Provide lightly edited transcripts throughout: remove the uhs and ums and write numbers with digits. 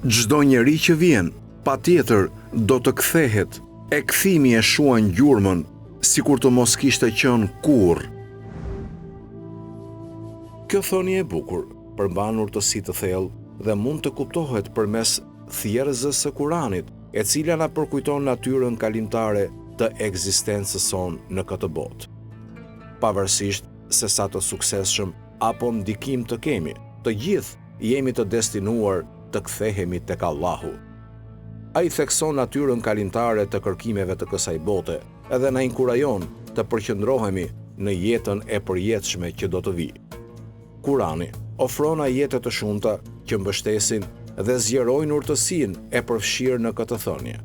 Çdo njeri që vjen, patjetër do të kthehet, e kthimi e shuan gjurmën, sikur të mos kishte qenë kurrë. Kjo thënie e bukur, përmbanur të si të thellë dhe mund të kuptohet përmes thjerrëzës së Kuranit, e cila na përkujton natyrën kalimtare të ekzistencës sonë në këtë botë. Pavarësisht se sa të suksesshëm apo ndikim të kemi, të gjithë jemi të destinuar të kthehemi tek Allahu. Ai thekson natyrën kalimtare të kërkimeve të kësaj bote, edhe na inkurajon të përqendrohemi në jetën e përjetshme që do të vijë. Kurani ofron ajete të shumta që mbështesin dhe zgjerojnë urtësinë e përfshirë në këtë thënie.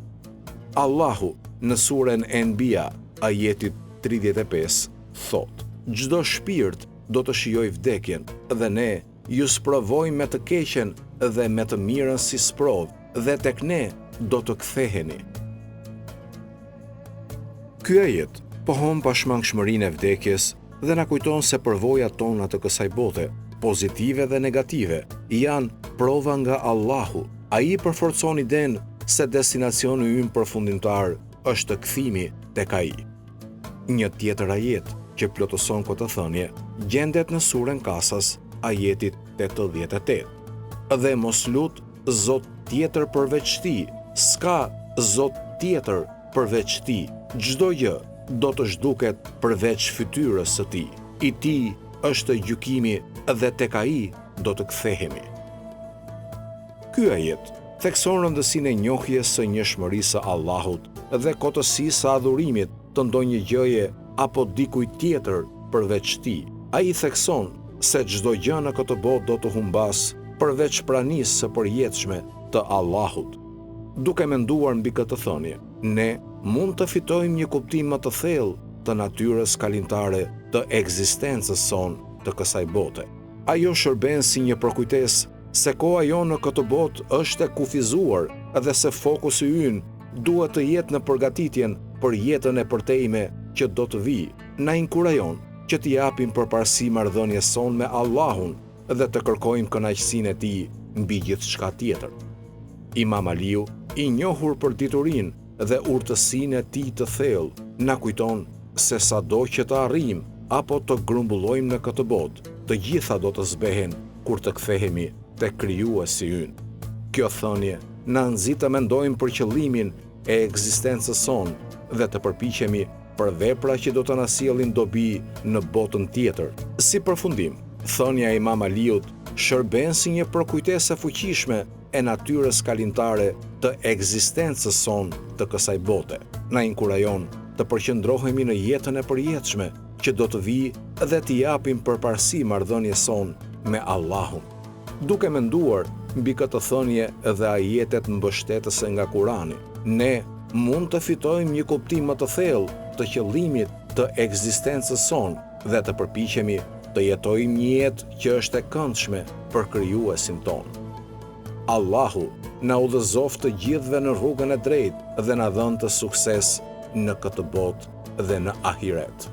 Allahu në surën Enbiya, ajetit 35, thot: "Çdo shpirt do të shijojë vdekjen, dhe ne ju sprovojmë me të keqen dhe me të mirën si sprov, dhe tek ne do të ktheheni." Ky ajet pohon pashmangshmërinë e vdekjes dhe na kujton se përvojat tona të kësaj bote, pozitive dhe negative, janë prova nga Allahu. Ai përforcon idenë se destinacioni ynë përfundimtar është kthimi tek ai. Një tjetër ajet që plotëson këtë thënie gjendet në surën Kasas, ajetit 88. "Dhe mos lut zot tjetër përveç ti, s'ka zot tjetër përveç ti, çdo gjë do të zhduket përveç fytyrës së tij. I tij është gjykimi dhe tek ai do të kthehemi." Ky ajet thekson rëndësinë e njohjes së njëshmërisë së Allahut dhe kotësisë së adhurimit të ndonjë gjëje apo dikujt tjetër përveç tij. Ai thekson se çdo gjë në këtë botë do të humbas përveç pranisë së përjetshme të Allahut. Duke menduar mbi këtë thënie, ne mund të fitojmë një kuptim më të thellë të natyrës kalimtare të ekzistencës sonë të kësaj bote. Ajo shërben si një përkujtesë se koha jonë në këtë botë është e kufizuar dhe se fokusi ynë duhet të jetë në përgatitjen për jetën e përtejme që do të vijë. Na inkurajon që t'i japim përparësi marrëdhënies sonë me Allahun dhe të kërkojmë kënaqësinë e tij mbi gjithçka tjetër. Imam Aliu, i njohur për diturinë dhe urtësinë e tij të thellë, na kujton se sado që të arrijmë apo të grumbullojmë në këtë botë, të gjitha do të zbehen kur të kthehemi tek krijuesi ynë. Kjo thënie na nxit të mendojmë për qëllimin e ekzistencës sonë dhe të përpiqemi për vepra që do të na sjellin dobi në botën tjetër. Si përfundim, thënia e Imam Aliut shërben si një përkujtesë e fuqishme e natyrës kalimtare të ekzistencës sonë të kësaj bote. Na inkurajon të përqendrohemi në jetën e përjetshme që do të vijë dhe t'i japim përparësi marrëdhënies sonë me Allahun. Duke menduar mbi këtë thënie dhe ajetet mbështetëse nga Kurani, ne mund të fitojmë një kuptim më të thellë të qëllimit të ekzistencës sonë dhe të përpiqemi të jetojmë një jetë që është e këndshme për krijuesin tonë. Allahu na udhëzoft të gjithëve në rrugën e drejtë dhe na dhënë të sukses në këtë botë dhe në ahiret.